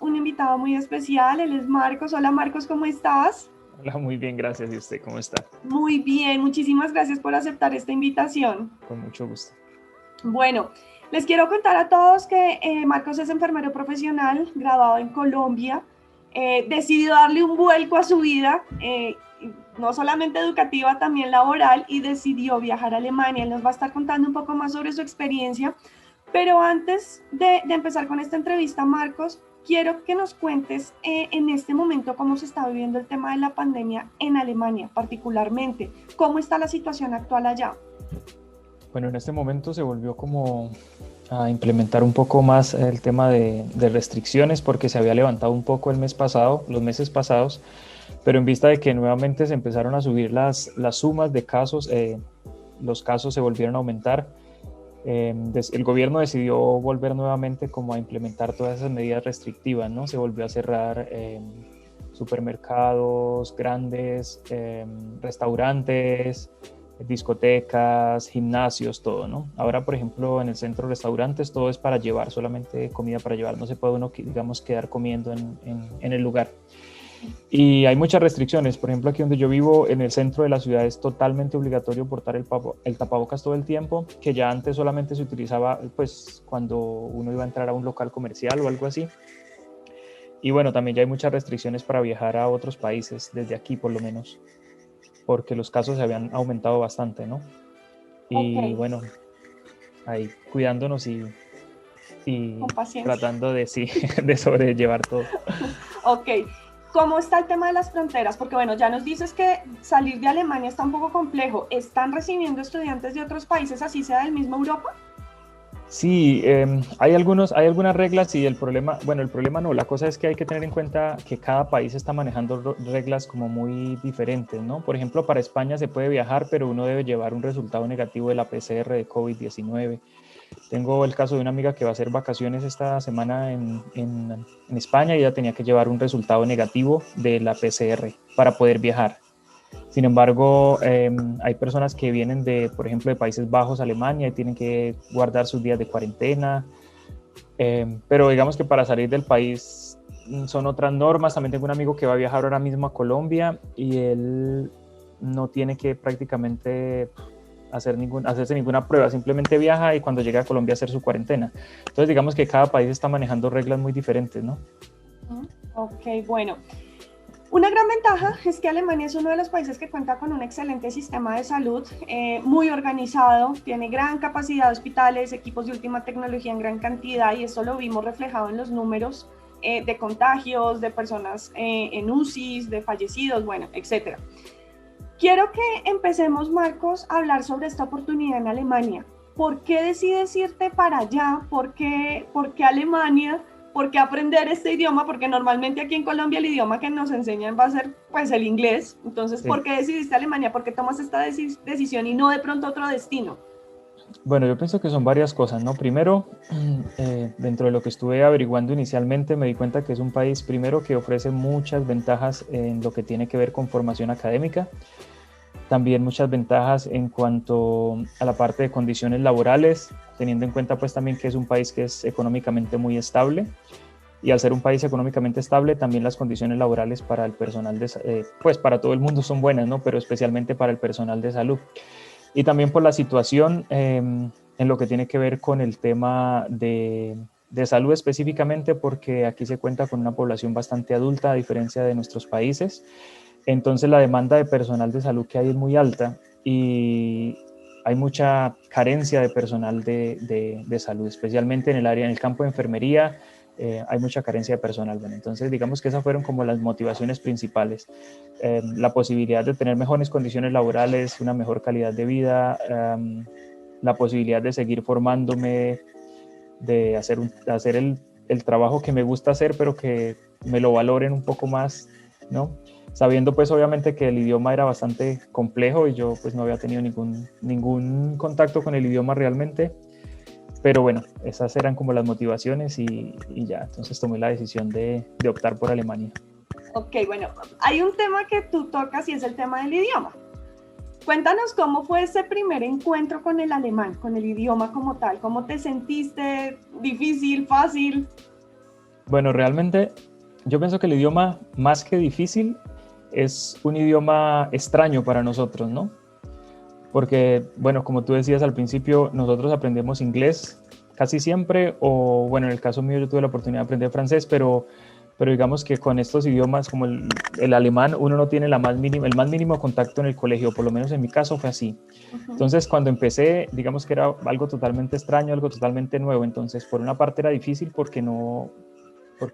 Un invitado muy especial, él es Marcos. Hola Marcos, ¿cómo estás? Hola, muy bien, gracias. ¿Y usted cómo está? Muy bien, muchísimas gracias por aceptar esta invitación. Con mucho gusto. Bueno, les quiero contar a todos que Marcos es enfermero profesional, graduado en Colombia. Decidió darle un vuelco a su vida, no solamente educativa, también laboral, y decidió viajar a Alemania. Él nos va a estar contando un poco más sobre su experiencia. Pero antes de empezar con esta entrevista, Marcos, quiero que nos cuentes en este momento cómo se está viviendo el tema de la pandemia en Alemania, particularmente. ¿Cómo está la situación actual allá? Bueno, en este momento se volvió como a implementar un poco más el tema de restricciones porque se había levantado un poco el mes pasado, los meses pasados, pero en vista de que nuevamente se empezaron a subir las sumas de casos, los casos se volvieron a aumentar. El gobierno decidió volver nuevamente como a implementar todas esas medidas restrictivas, ¿no? Se volvió a cerrar supermercados grandes, restaurantes, discotecas, gimnasios, todo, ¿no? Ahora, por ejemplo, en el centro de restaurantes todo es para llevar, solamente comida para llevar, no se puede uno, digamos, quedar comiendo en el lugar. Y hay muchas restricciones, por ejemplo, aquí donde yo vivo, en el centro de la ciudad es totalmente obligatorio portar el tapabocas todo el tiempo, que ya antes solamente se utilizaba pues cuando uno iba a entrar a un local comercial o algo así. Y bueno, también ya hay muchas restricciones para viajar a otros países, desde aquí por lo menos, porque los casos se habían aumentado bastante, ¿no? Ok, Y bueno, ahí cuidándonos y con paciencia. tratando de, sí, de sobrellevar todo. Ok, ¿cómo está el tema de las fronteras? Porque bueno, ya nos dices que salir de Alemania está un poco complejo. ¿Están recibiendo estudiantes de otros países, así sea del mismo Europa? Sí, hay algunas reglas y el problema, bueno, el problema no, la cosa es que hay que tener en cuenta que cada país está manejando reglas como muy diferentes, ¿no? Por ejemplo, para España se puede viajar, pero uno debe llevar un resultado negativo de la PCR de COVID-19. Tengo el caso de una amiga que va a hacer vacaciones esta semana en España y ella tenía que llevar un resultado negativo de la PCR para poder viajar. Sin embargo, hay personas que vienen de, por ejemplo, de Países Bajos, Alemania, y tienen que guardar sus días de cuarentena. Pero digamos que para salir del país son otras normas. También tengo un amigo que va a viajar ahora mismo a Colombia y él no tiene que prácticamente hacerse ninguna prueba, simplemente viaja y cuando llega a Colombia hacer su cuarentena. Entonces digamos que cada país está manejando reglas muy diferentes, ¿no? Ok, bueno. Una gran ventaja es que Alemania es uno de los países que cuenta con un excelente sistema de salud, muy organizado, tiene gran capacidad de hospitales, equipos de última tecnología en gran cantidad, y esto lo vimos reflejado en los números de contagios, de personas en UCIs, de fallecidos, bueno, etcétera. Quiero que empecemos, Marcos, a hablar sobre esta oportunidad en Alemania. ¿Por qué decides irte para allá? ¿Por qué Alemania? ¿Por qué aprender este idioma? Porque normalmente aquí en Colombia el idioma que nos enseñan va a ser pues el inglés. Entonces, Sí. ¿por qué decidiste Alemania? ¿Por qué tomas esta decisión y no de pronto otro destino? Bueno, yo pienso que son varias cosas, ¿no? Primero, dentro de lo que estuve averiguando inicialmente, me di cuenta que es un país, primero, que ofrece muchas ventajas en lo que tiene que ver con formación académica, también muchas ventajas en cuanto a la parte de condiciones laborales, teniendo en cuenta pues también que es un país que es económicamente muy estable, y al ser un país económicamente estable, también las condiciones laborales para el personal pues para todo el mundo son buenas, ¿no? Pero especialmente para el personal de salud. Y también por la situación en lo que tiene que ver con el tema de salud específicamente, porque aquí se cuenta con una población bastante adulta, a diferencia de nuestros países. Entonces la demanda de personal de salud que hay es muy alta y hay mucha carencia de personal de salud, especialmente en el área, en el campo de enfermería. Hay mucha carencia de personal. Bueno, entonces digamos que esas fueron como las motivaciones principales. La posibilidad de tener mejores condiciones laborales, una mejor calidad de vida, la posibilidad de seguir formándome, de hacer el trabajo que me gusta hacer, pero que me lo valoren un poco más, ¿no? Sabiendo pues obviamente que el idioma era bastante complejo y yo pues no había tenido ningún contacto con el idioma realmente, pero bueno, esas eran como las motivaciones y ya, entonces tomé la decisión de optar por Alemania. Ok, bueno, hay un tema que tú tocas y es el tema del idioma. Cuéntanos cómo fue ese primer encuentro con el alemán, con el idioma como tal. ¿Cómo te sentiste? ¿Difícil, fácil? Bueno, realmente yo pienso que el idioma, más que difícil, es un idioma extraño para nosotros, ¿no? Porque, bueno, como tú decías al principio, nosotros aprendemos inglés casi siempre, o bueno, en el caso mío yo tuve la oportunidad de aprender francés, pero digamos que con estos idiomas como el alemán, uno no tiene el más mínimo contacto en el colegio, por lo menos en mi caso fue así. Entonces, cuando empecé, digamos que era algo totalmente extraño, algo totalmente nuevo. Entonces, por una parte era difícil porque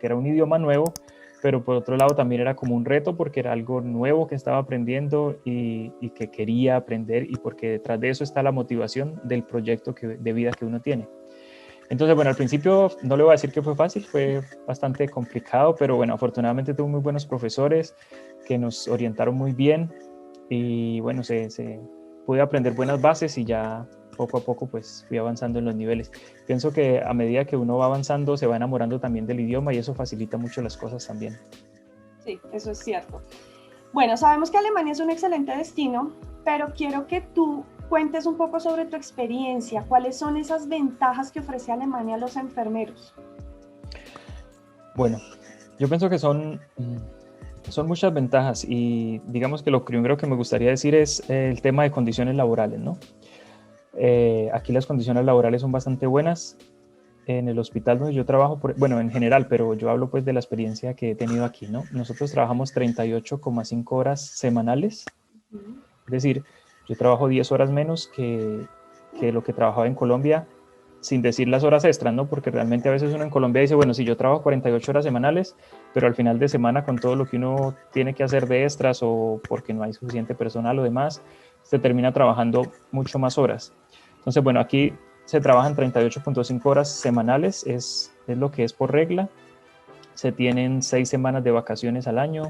era un idioma nuevo, pero por otro lado también era como un reto porque era algo nuevo que estaba aprendiendo y que quería aprender, y porque detrás de eso está la motivación del proyecto de vida que uno tiene. Entonces, bueno, al principio no le voy a decir que fue fácil, fue bastante complicado, pero bueno, afortunadamente tuve muy buenos profesores que nos orientaron muy bien y bueno, pude aprender buenas bases y ya poco a poco pues fui avanzando en los niveles. Pienso que a medida que uno va avanzando se va enamorando también del idioma y eso facilita mucho las cosas también. Sí, eso es cierto. Bueno, sabemos que Alemania es un excelente destino, pero quiero que tú cuentes un poco sobre tu experiencia. ¿Cuáles son esas ventajas que ofrece Alemania a los enfermeros? Bueno, yo pienso que son muchas ventajas y digamos que lo primero que me gustaría decir es el tema de condiciones laborales, ¿no? Aquí las condiciones laborales son bastante buenas. En el hospital donde yo trabajo, bueno, en general, pero yo hablo pues de la experiencia que he tenido aquí, ¿no? Nosotros trabajamos 38,5 horas semanales, es decir, yo trabajo 10 horas menos que lo que trabajaba en Colombia, sin decir las horas extras, ¿no? Porque realmente a veces uno en Colombia dice, bueno, si yo trabajo 48 horas semanales, pero al final de semana con todo lo que uno tiene que hacer de extras o porque no hay suficiente personal o demás, se termina trabajando mucho más horas. Entonces, bueno, aquí se trabajan 38,5 horas semanales, es lo que es por regla. Se tienen 6 semanas de vacaciones al año.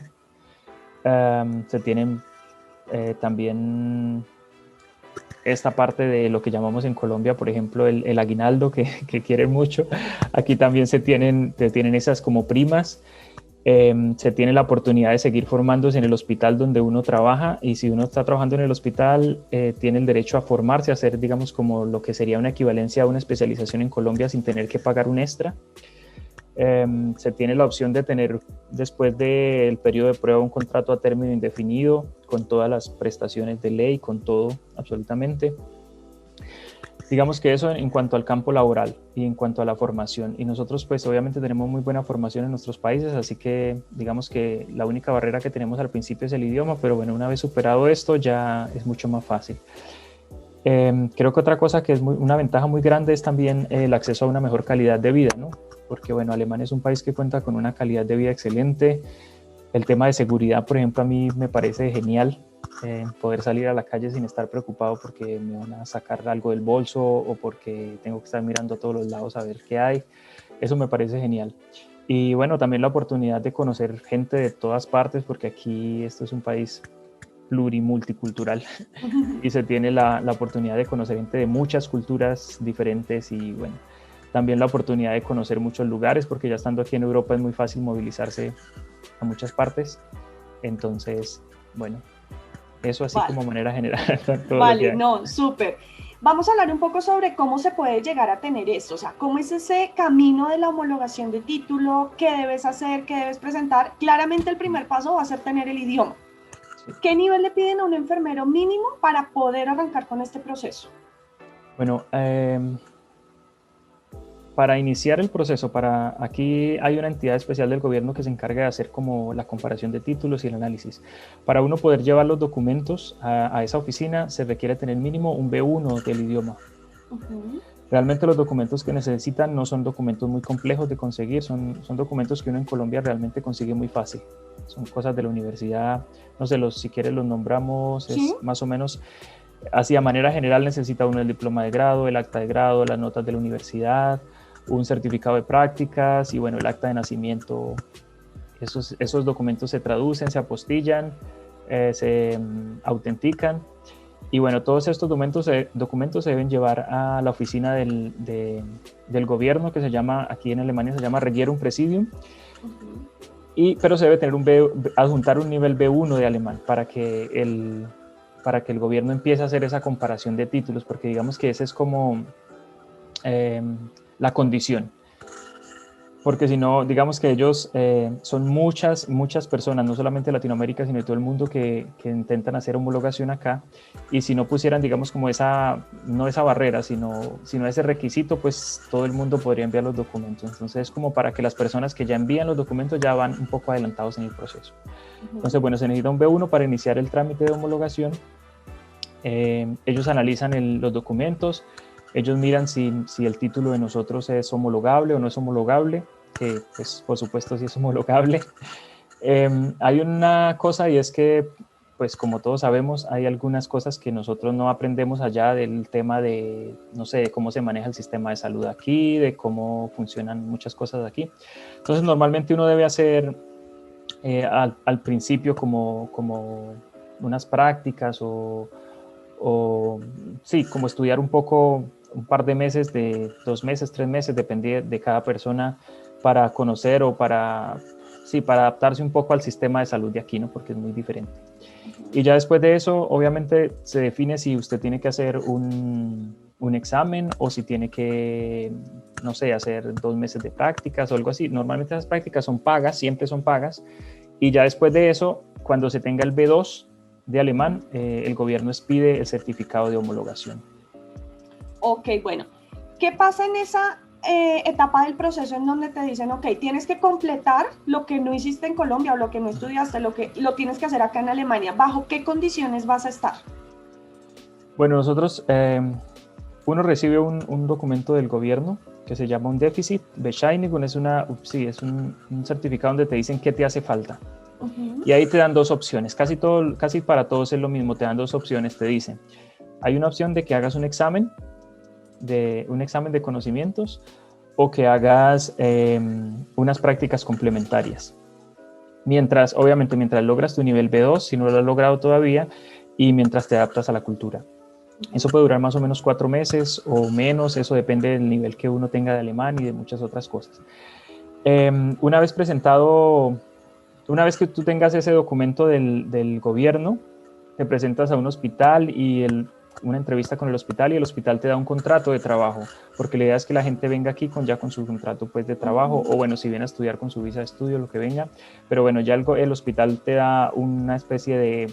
Se tienen también esta parte de lo que llamamos en Colombia, por ejemplo, el aguinaldo, que quieren mucho. Aquí también se tienen esas como primas. Se tiene la oportunidad de seguir formándose en el hospital donde uno trabaja, y si uno está trabajando en el hospital, tiene el derecho a formarse, a hacer, digamos, como lo que sería una equivalencia a una especialización en Colombia sin tener que pagar un extra. Se tiene la opción de tener después del periodo de prueba un contrato a término indefinido con todas las prestaciones de ley, con todo absolutamente. Digamos que eso en cuanto al campo laboral y en cuanto a la formación. Y nosotros pues obviamente tenemos muy buena formación en nuestros países, así que digamos que la única barrera que tenemos al principio es el idioma, pero bueno, una vez superado esto ya es mucho más fácil. Creo que otra cosa que es una ventaja muy grande es también el acceso a una mejor calidad de vida, ¿no? Porque bueno, Alemania es un país que cuenta con una calidad de vida excelente. El tema de seguridad, por ejemplo, a mí me parece genial. Poder salir a la calle sin estar preocupado porque me van a sacar algo del bolso o porque tengo que estar mirando a todos los lados a ver qué hay. Eso me parece genial. Y bueno, también la oportunidad de conocer gente de todas partes, porque aquí esto es un país plurimulticultural y se tiene la oportunidad de conocer gente de muchas culturas diferentes y bueno, también la oportunidad de conocer muchos lugares, porque ya estando aquí en Europa es muy fácil movilizarse a muchas partes. Entonces, bueno, eso así Vale, como manera general, todo lo que vale, hay. no, súper. Vamos a hablar un poco sobre cómo se puede llegar a tener esto, o sea, cómo es ese camino de la homologación de título, qué debes hacer, qué debes presentar. Claramente el primer paso va a ser tener el idioma. Sí. ¿Qué nivel le piden a un enfermero mínimo para poder arrancar con este proceso? Bueno, para iniciar el proceso, aquí hay una entidad especial del gobierno que se encarga de hacer como la comparación de títulos y el análisis. Para uno poder llevar los documentos a esa oficina se requiere tener mínimo un B1 del idioma. Realmente los documentos que necesitan no son documentos muy complejos de conseguir, son documentos que uno en Colombia realmente consigue muy fácil. Son cosas de la universidad, no sé, si quieres los nombramos, Sí. es más o menos así. A manera general necesita uno el diploma de grado, el acta de grado, las notas de la universidad, un certificado de prácticas y bueno, el acta de nacimiento. Esos documentos se traducen, se apostillan, se autentican. Y bueno, todos estos documentos se deben llevar a la oficina del gobierno, que se llama, aquí en Alemania se llama Regierung Präsidium, pero se debe tener adjuntar un nivel B1 de alemán para que el gobierno empiece a hacer esa comparación de títulos, porque digamos que esa es como la condición. porque si no, digamos que ellos son muchas personas, no solamente de Latinoamérica, sino de todo el mundo que intentan hacer homologación acá, y si no pusieran, digamos, como no esa barrera, sino ese requisito, pues todo el mundo podría enviar los documentos. Entonces es como para que las personas que ya envían los documentos ya van un poco adelantados en el proceso. Entonces, bueno, se necesita un B1 para iniciar el trámite de homologación. Ellos analizan los documentos, ellos miran si el título de nosotros es homologable o no es homologable, que pues por supuesto sí es homologable. Hay una cosa, y es que pues como todos sabemos, hay algunas cosas que nosotros no aprendemos allá del tema de, no sé, de cómo se maneja el sistema de salud aquí, de cómo funcionan muchas cosas aquí. Entonces normalmente uno debe hacer al principio como unas prácticas o sí, como estudiar un poco, un par de meses, de 2 meses, 3 meses, depende de cada persona, para conocer o sí, para adaptarse un poco al sistema de salud de aquí, ¿no? Porque es muy diferente. Y ya después de eso, obviamente, se define si usted tiene que hacer un examen o si tiene que, no sé, hacer 2 meses de prácticas o algo así. Normalmente esas prácticas son pagas, siempre son pagas. Y ya después de eso, cuando se tenga el B2 de alemán, el gobierno expide el certificado de homologación. Ok, bueno. ¿Qué pasa en esa etapa del proceso en donde te dicen, ok, tienes que completar lo que no hiciste en Colombia o lo que no estudiaste, lo tienes que hacer acá en Alemania? ¿Bajo qué condiciones vas a estar? Bueno, nosotros, uno recibe un documento del gobierno que se llama un déficit. Bescheinigung es un certificado donde te dicen qué te hace falta. Y ahí te dan 2 opciones. Casi para todos es lo mismo, te dan 2 opciones. Te dicen, hay una opción de que hagas un examen de conocimientos, o que hagas unas prácticas complementarias. Obviamente, mientras logras tu nivel B2, si no lo has logrado todavía, y mientras te adaptas a la cultura. Eso puede durar más o menos 4 meses o menos, eso depende del nivel que uno tenga de alemán y de muchas otras cosas. Una vez que tú tengas ese documento del gobierno, te presentas a un hospital y una entrevista con el hospital, y el hospital te da un contrato de trabajo, porque la idea es que la gente venga aquí ya con su contrato pues de trabajo, o bueno, si viene a estudiar con su visa de estudio, lo que venga, pero bueno, ya el hospital te da una especie de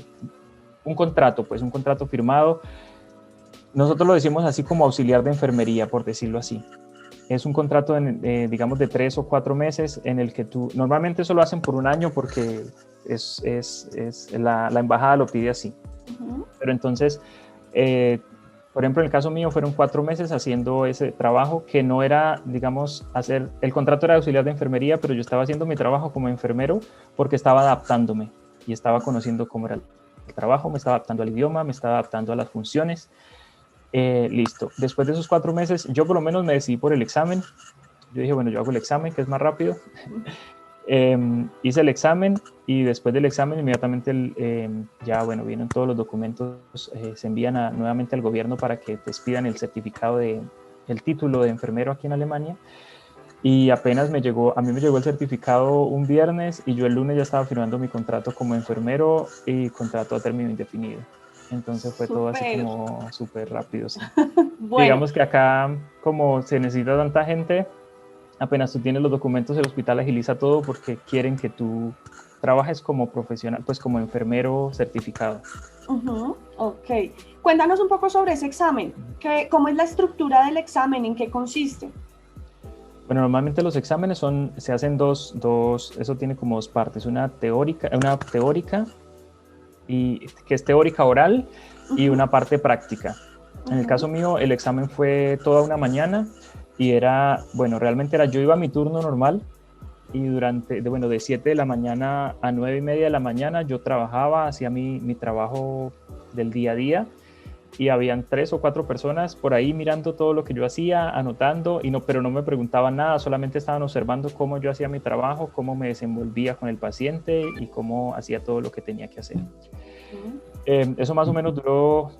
un contrato firmado. Nosotros lo decimos así como auxiliar de enfermería, por decirlo así. Es un contrato, digamos, de 3 o 4 meses en el que normalmente eso lo hacen por 1 año porque la embajada lo pide así. Pero entonces, por ejemplo, en el caso mío fueron 4 meses haciendo ese trabajo, que no era, digamos, el contrato era de auxiliar de enfermería, pero yo estaba haciendo mi trabajo como enfermero porque estaba adaptándome y estaba conociendo cómo era el trabajo, me estaba adaptando al idioma, me estaba adaptando a las funciones. Listo. Después de esos 4 meses, yo por lo menos me decidí por el examen. Yo dije, bueno, yo hago el examen, que es más rápido. Hice el examen, y después del examen inmediatamente ya, bueno, vienen todos los documentos, se envían nuevamente al gobierno para que te expidan el certificado el título de enfermero aquí en Alemania. Y a mí me llegó el certificado un viernes, y yo el lunes ya estaba firmando mi contrato como enfermero y contrato a término indefinido. Entonces fue todo así como súper rápido. Sí. Bueno. Digamos que acá, como se necesita tanta gente, apenas tú tienes los documentos, el hospital agiliza todo porque quieren que tú trabajes como profesional, pues como enfermero certificado. Ok. Cuéntanos un poco sobre ese examen. ¿Cómo es la estructura del examen? ¿En qué consiste? Bueno, normalmente los exámenes se hacen eso tiene como 2 partes, una teórica, y que es teórica oral, y una parte práctica. En el caso mío, el examen fue toda una mañana, y yo iba a mi turno normal, y de 7 de la mañana a 9:30 de la mañana yo trabajaba, hacía mi trabajo del día a día, y habían 3 o 4 personas por ahí mirando todo lo que yo hacía, anotando, pero no me preguntaban nada, solamente estaban observando cómo yo hacía mi trabajo, cómo me desenvolvía con el paciente y cómo hacía todo lo que tenía que hacer. Eso más o menos duró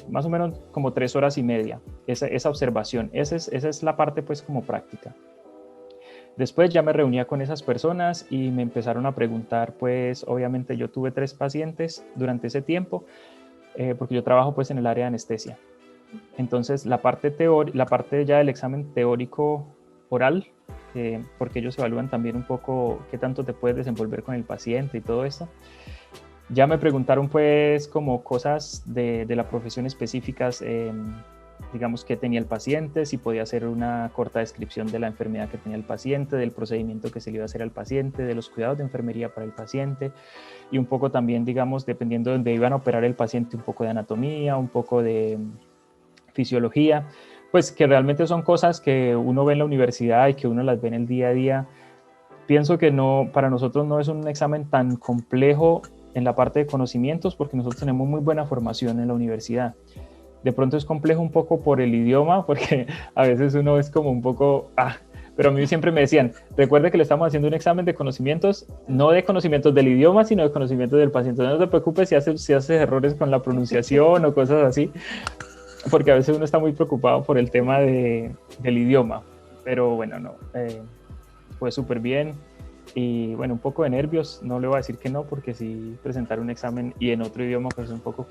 más o menos como 3 horas y media, esa observación. Esa es la parte pues como práctica. Después ya me reunía con esas personas y me empezaron a preguntar, pues obviamente yo tuve 3 pacientes durante ese tiempo, porque yo trabajo pues en el área de anestesia. Entonces la parte ya del examen teórico oral porque ellos evalúan también un poco qué tanto te puedes desenvolver con el paciente y todo esto. Ya me preguntaron pues como cosas de la profesión específicas, digamos qué tenía el paciente, si podía hacer una corta descripción de la enfermedad que tenía el paciente, del procedimiento que se le iba a hacer al paciente, de los cuidados de enfermería para el paciente y un poco también, digamos, dependiendo de dónde iban a operar el paciente, un poco de anatomía, un poco de fisiología, pues que realmente son cosas que uno ve en la universidad y que uno las ve en el día a día. Pienso que no, para nosotros no es un examen tan complejo en la parte de conocimientos porque nosotros tenemos muy buena formación en la universidad. De pronto es complejo un poco por el idioma porque a veces uno es como un poco, pero a mí siempre me decían, recuerde que le estamos haciendo un examen de conocimientos, no de conocimientos del idioma, sino de conocimientos del paciente. No te preocupes si haces errores con la pronunciación o cosas así, porque a veces uno está muy preocupado por el tema del idioma. Pero bueno, no, fue súper bien. Y bueno, un poco de nervios, no le voy a decir que no, porque si presentar un examen y en otro idioma, pues un poco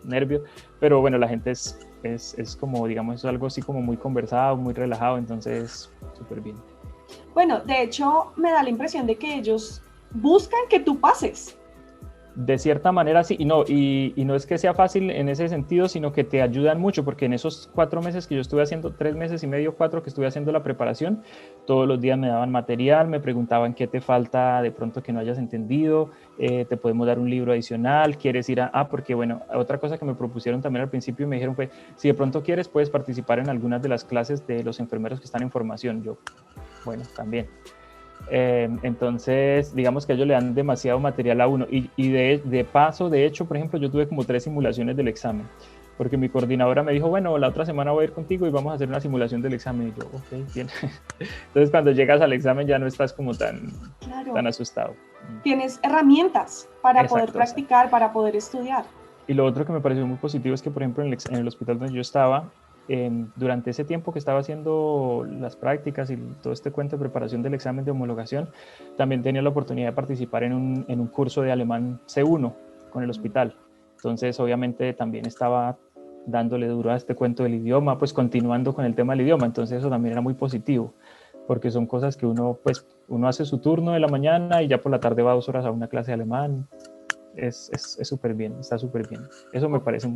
nervio, pero bueno, la gente es como, digamos, es algo así como muy conversado, muy relajado, entonces súper bien. Bueno, de hecho, me da la impresión de que ellos buscan que tú pases. De cierta manera sí, y no es que sea fácil en ese sentido, sino que te ayudan mucho, porque en esos 4 meses que yo estuve haciendo, 3 meses y medio, 4 que estuve haciendo la preparación, todos los días me daban material, me preguntaban qué te falta de pronto que no hayas entendido, te podemos dar un libro adicional, quieres ir porque bueno, otra cosa que me propusieron también al principio y me dijeron fue, si de pronto quieres, puedes participar en algunas de las clases de los enfermeros que están en formación. Yo, bueno, también. Entonces, digamos que ellos le dan demasiado material a uno y de paso, de hecho, por ejemplo, yo tuve como 3 simulaciones del examen, porque mi coordinadora me dijo, bueno, la otra semana voy a ir contigo y vamos a hacer una simulación del examen. Y yo, ok, bien. Entonces, cuando llegas al examen ya no estás como tan asustado. Tienes herramientas para poder practicar, para poder estudiar. Y lo otro que me pareció muy positivo es que, por ejemplo, en el hospital donde yo estaba, durante ese tiempo que estaba haciendo las prácticas y todo este cuento de preparación del examen de homologación, también tenía la oportunidad de participar en un curso de alemán C1 con el hospital. Entonces, obviamente, también estaba dándole duro a este cuento del idioma, pues continuando con el tema del idioma. Entonces, eso también era muy positivo, porque son cosas que uno hace su turno de la mañana y ya por la tarde va 2 horas a una clase de alemán. Es súper bien, está súper bien. Eso me parece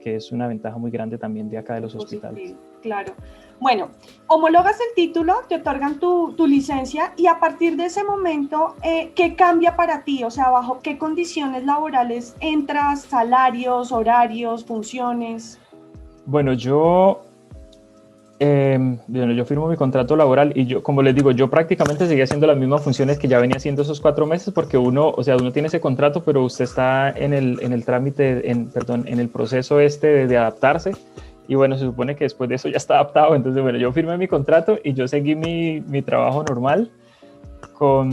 que es una ventaja muy grande también de acá de los hospitales. Claro. Bueno, homologas el título, te otorgan tu licencia y a partir de ese momento, ¿qué cambia para ti? O sea, ¿bajo qué condiciones laborales entras? ¿Salarios, horarios, funciones? Bueno, yo firmo mi contrato laboral y yo, como les digo, yo prácticamente seguía haciendo las mismas funciones que ya venía haciendo esos 4 meses porque uno tiene ese contrato, pero usted está en el trámite, en el proceso de adaptarse. Y bueno, se supone que después de eso ya está adaptado. Entonces, bueno, yo firmé mi contrato y yo seguí mi trabajo normal yo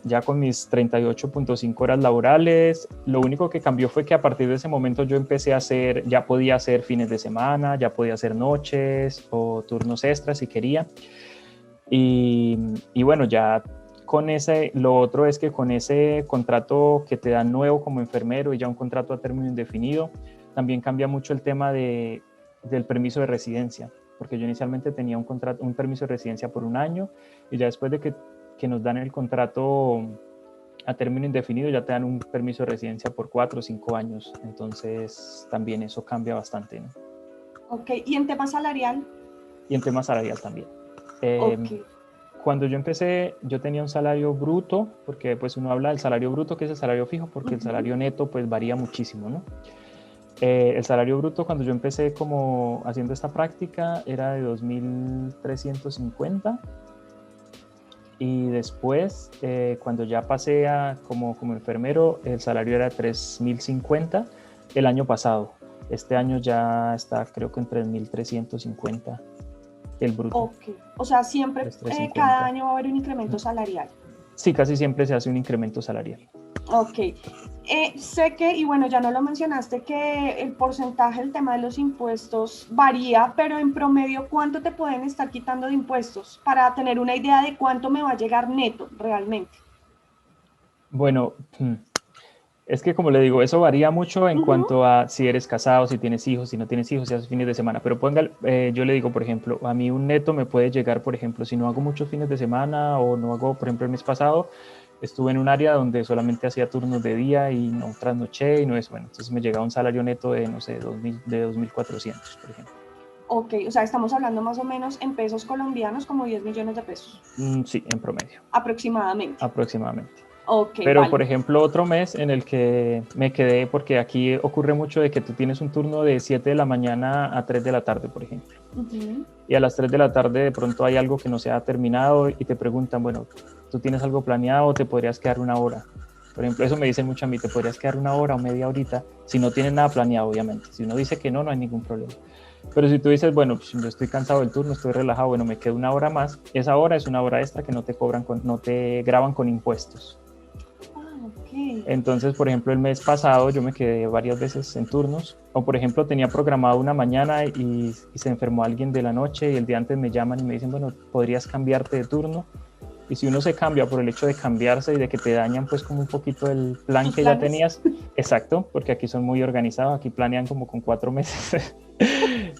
ya con mis 38.5 horas laborales. Lo único que cambió fue que a partir de ese momento yo empecé ya podía hacer fines de semana, ya podía hacer noches o turnos extras si quería. Y bueno, ya lo otro es que con ese contrato que te dan nuevo como enfermero y ya un contrato a término indefinido, también cambia mucho el tema del permiso de residencia, porque yo inicialmente tenía un permiso de residencia por 1 año y ya después de que nos dan el contrato a término indefinido ya te dan un permiso de residencia por 4 o 5 años. Entonces también eso cambia bastante, ¿no? Ok, ¿y en tema salarial? Y en tema salarial también. Okay. Cuando yo empecé, yo tenía un salario bruto, porque pues uno habla del salario bruto, que es el salario fijo, porque el salario neto pues varía muchísimo, ¿no? El salario bruto cuando yo empecé como haciendo esta práctica era de 2.350 y después cuando ya pasé como enfermero el salario era 3.050 el año pasado. Este año ya está creo que en 3.350 el bruto. Ok, o sea siempre cada año va a haber un incremento salarial. Sí, casi siempre se hace un incremento salarial. Ok. Sé que, y bueno, ya no lo mencionaste, que el porcentaje del tema de los impuestos varía, pero en promedio, ¿cuánto te pueden estar quitando de impuestos para tener una idea de cuánto me va a llegar neto realmente? Bueno, Es que como le digo, eso varía mucho en Ujú. cuanto a si eres casado, si tienes hijos, si no tienes hijos, si haces fines de semana. Pero yo le digo, por ejemplo, a mí un neto me puede llegar, por ejemplo, si no hago muchos fines de semana o no hago, por ejemplo, el mes pasado, estuve en un área donde solamente hacía turnos de día y no trasnoché y no es bueno. Entonces me llegaba un salario neto de, no sé, 2000, de 2.400, por ejemplo. Ok, o sea, estamos hablando más o menos en pesos colombianos como 10 millones de pesos, Sí, en promedio, aproximadamente. aproximadamente. Ok, Pero, vale. por ejemplo, otro mes en el que me quedé, porque aquí ocurre mucho de que tú tienes un turno de 7 de la mañana a 3 de la tarde, por ejemplo. Ujú. Y a las 3 de la tarde de pronto hay algo que no se ha terminado y te preguntan, bueno, ¿tú tienes algo planeado o te podrías quedar una hora? Por ejemplo, eso me dicen mucho a mí, te podrías quedar una hora o media horita, si no tienes nada planeado, obviamente. Si uno dice que no, no hay ningún problema. Pero si tú dices, bueno, pues yo estoy cansado del turno, estoy relajado, bueno, me quedo una hora más, esa hora es una hora extra que no te cobran, no te graban con impuestos. Ah, ok. Entonces, por ejemplo, el mes pasado yo me quedé varias veces en turnos, o por ejemplo, tenía programado una mañana y se enfermó alguien de la noche y el día antes me llaman y me dicen, bueno, podrías cambiarte de turno. Y si uno se cambia por el hecho de cambiarse y de que te dañan pues como un poquito el plan ¿Tus que ya planes? tenías, exacto, porque aquí son muy organizados, aquí planean como con 4 meses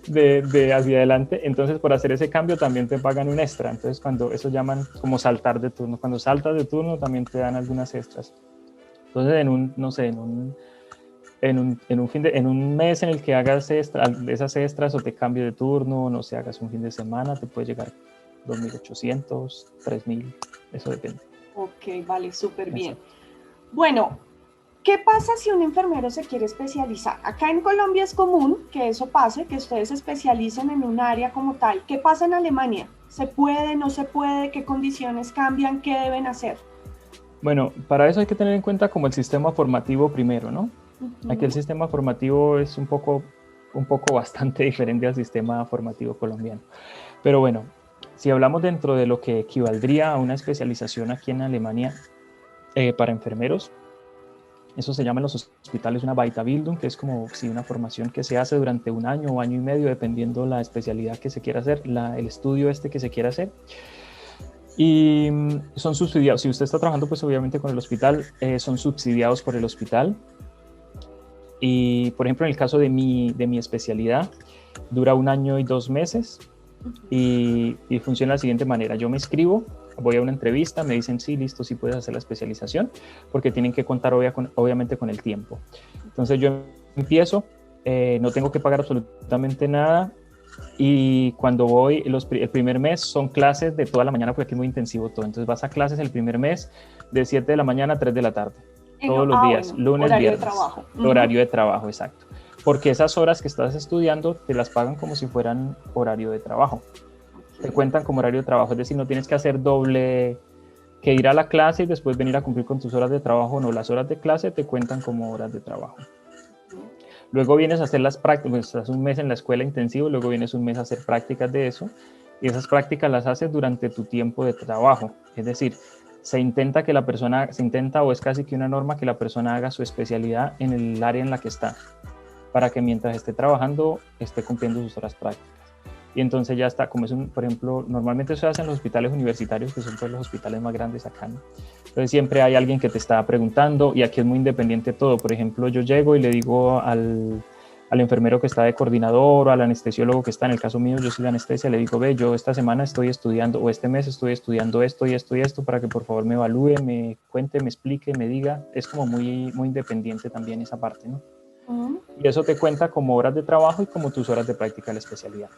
de hacia adelante, entonces por hacer ese cambio también te pagan un extra, entonces cuando eso llaman como saltar de turno, cuando saltas de turno también te dan algunas extras. Entonces, no sé, en un mes en el que hagas esas extras o te cambio de turno, no sé, hagas un fin de semana, te puede llegar 2.800, 3.000, eso depende. Ok, vale, súper bien. Exacto. Bueno, ¿qué pasa si un enfermero se quiere especializar? Acá en Colombia es común que eso pase, que ustedes se especialicen en un área como tal. ¿Qué pasa en Alemania? ¿Se puede, no se puede? ¿Qué condiciones cambian? ¿Qué deben hacer? Bueno, para eso hay que tener en cuenta como el sistema formativo primero, ¿no? Aquí el Ujú. sistema formativo es un poco bastante diferente al sistema formativo colombiano. Pero bueno, si hablamos dentro de lo que equivaldría a una especialización aquí en Alemania para enfermeros, eso se llama en los hospitales una Weiterbildung, que es como si una formación que se hace durante un año o año y medio, dependiendo la especialidad que se quiera hacer, el estudio este que se quiera hacer. Y son subsidiados. Si usted está trabajando, pues obviamente con el hospital, son subsidiados por el hospital. Y, por ejemplo, en el caso de mi especialidad, dura 1 año y 2 meses Ujú. y funciona de la siguiente manera. Yo me inscribo, voy a una entrevista, me dicen, sí, listo, sí puedes hacer la especialización, porque tienen que contar obviamente con el tiempo. Entonces yo empiezo, no tengo que pagar absolutamente nada y cuando voy, el primer mes son clases de toda la mañana, porque aquí es muy intensivo todo. Entonces vas a clases el primer mes de 7 de la mañana a 3 de la tarde, todos los días, Bueno, lunes, horario de viernes, trabajo. horario de trabajo, exacto. Porque esas horas que estás estudiando te las pagan como si fueran horario de trabajo. Te Ok. cuentan como horario de trabajo, es decir, no tienes que hacer doble, que ir a la clase y después venir a cumplir con tus horas de trabajo, no, las horas de clase te cuentan como horas de trabajo. Ujú. Luego vienes a hacer las prácticas, pues, estás un mes en la escuela intensivo, luego vienes un mes a hacer prácticas de eso, y esas prácticas las haces durante tu tiempo de trabajo. Es decir, se intenta o es casi que una norma que la persona haga su especialidad en el área en la que está, para que mientras esté trabajando esté cumpliendo sus horas prácticas. Y entonces ya está, como es por ejemplo, normalmente se hace en los hospitales universitarios, que son pues los hospitales más grandes acá, ¿no? Entonces siempre hay alguien que te está preguntando y aquí es muy independiente todo. Por ejemplo, yo llego y le digo al enfermero que está de coordinador o al anestesiólogo que está, en el caso mío, yo soy de anestesia, le digo, ve, yo esta semana estoy estudiando o este mes estoy estudiando esto y esto y esto para que por favor me evalúe, me cuente, me explique, me diga. Es como muy, muy independiente también esa parte, ¿no? Ujú. Y eso te cuenta como horas de trabajo y como tus horas de práctica de la especialidad.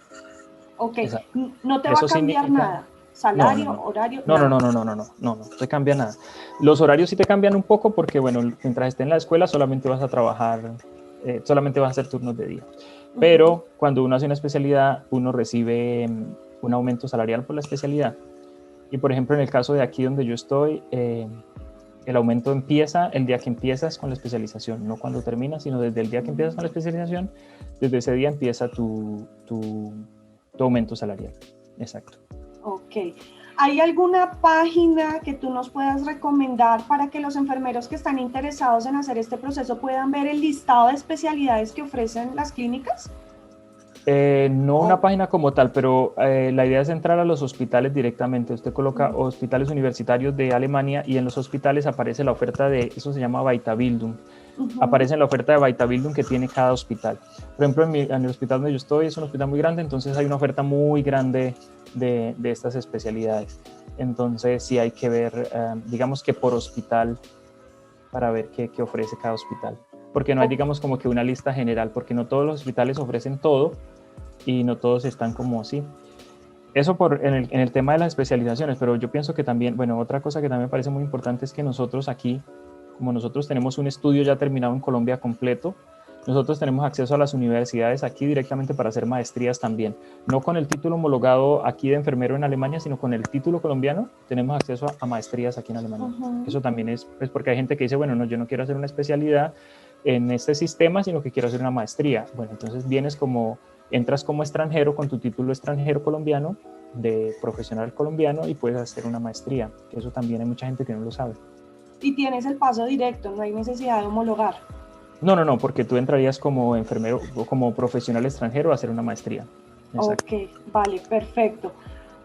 Ok, Exacto. no te va a Eso cambiar significa, nada. no, no, Salario, no. horario, No, no, no, nada. no, no, no, no, no, no te cambia nada. Los horarios sí te cambian un poco porque, bueno, mientras estés en la escuela solamente vas a trabajar, solamente vas a hacer turnos de día. Ujú. Pero cuando uno hace una especialidad, uno recibe un aumento salarial por la especialidad. Y, por ejemplo, en el caso de aquí donde yo estoy, el aumento empieza el día que empiezas con la especialización, no cuando terminas, sino desde el día que empiezas con la especialización, desde ese día empieza tu aumento salarial. Exacto. Ok. ¿Hay alguna página que tú nos puedas recomendar para que los enfermeros que están interesados en hacer este proceso puedan ver el listado de especialidades que ofrecen las clínicas? No una Oh, página como tal, pero la idea es entrar a los hospitales directamente. Usted coloca hospitales universitarios de Alemania y en los hospitales aparece la oferta de, eso se llama Weiterbildung. ujú. Aparece en la oferta de Weiterbildung que tiene cada hospital. Por ejemplo, en el hospital donde yo estoy es un hospital muy grande, entonces hay una oferta muy grande de estas especialidades. Entonces sí hay que ver, digamos que por hospital, para ver qué ofrece cada hospital. Porque no hay, Ok. digamos, como que una lista general, porque no todos los hospitales ofrecen todo y no todos están como así. Eso en el tema de las especializaciones, pero yo pienso que también, bueno, otra cosa que también me parece muy importante es que nosotros aquí, como nosotros tenemos un estudio ya terminado en Colombia completo, nosotros tenemos acceso a las universidades aquí directamente para hacer maestrías también. No con el título homologado aquí de enfermero en Alemania, sino con el título colombiano, tenemos acceso a maestrías aquí en Alemania. Ujú. Eso también es porque hay gente que dice, bueno, no, yo no quiero hacer una especialidad en este sistema, sino que quiero hacer una maestría. Bueno, entonces entras como extranjero con tu título extranjero colombiano, de profesional colombiano, y puedes hacer una maestría, que eso también hay mucha gente que no lo sabe. Y tienes el paso directo, no hay necesidad de homologar. No, no, no, porque tú entrarías como enfermero o como profesional extranjero a hacer una maestría. Exacto. Ok, vale, perfecto.